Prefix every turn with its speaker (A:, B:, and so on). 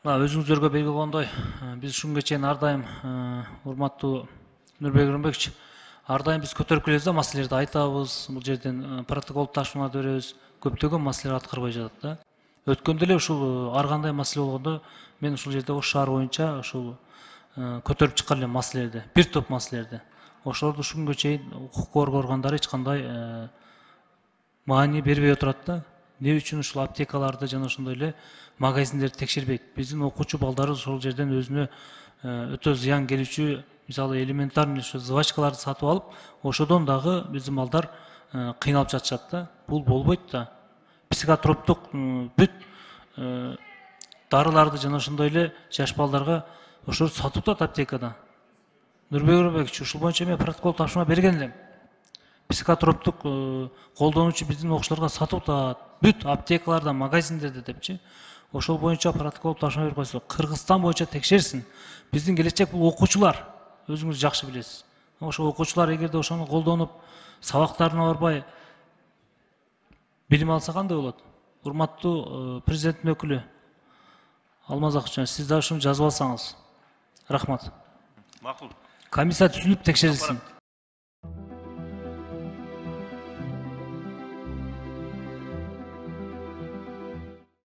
A: Өзүңүздөргө белгилүү болгондой, биз ушунга чейин ар дайым урматтуу Нурбек Өрөнбекович, ар дайым биз көтөрүп келебиз да, маселелерди айтабыз, бул жерден протокол тапшырмаларды беребиз, көптөгөн маселелер аткарбай жатат да. Өткөндө эле ушул ар кандай маселе болгондо мен ушул жерде Ош шаар боюнча ушул көтөрүп чыккан элем маселелерди, бир топ маселелерди. Ошолорду ушул күнгө чейин укук коргоо органдары эч кандай маани бербей отурат да. Не үчүн ушул аптекаларды жана ошондой эле магазиндерди текшербейт? Биздин окуучу балдары ошол жерден өзүнө өтө зыян келүүчү, мисалы элементарный ошо жвачкаларды сатып алып, ошодон дагы биздин балдар кыйналып жатышат да. Бул болбойт да. Психотроптук бүт дарыларды жана ошондой эле жаш балдарга ошолорду сатып атат аптекада. Нурбек Өрөнбекович, ушул боюнча мен протокол тапшырма берген элем. Психотроптук колдонуучу биздин окуучуларга сатып атат, бүт аптекаларда, магазиндерде депчи. Ошол боюнча протокол тапшырма берип койсо, Кыргызстан боюнча текшерсин. Биздин келечек бул окуучулар. Өзүңүз жакшы билесиз. Ошо окуучулар эгерде ошону колдонуп, сабактарына барбай билим алса кандай болот? Урматтуу президенттин өкүлү Алмаз Акчан, сиз да ушуну жазып алсаңыз. Рахмат.
B: Макул.
A: Комиссия түзүлүп текшерилсин.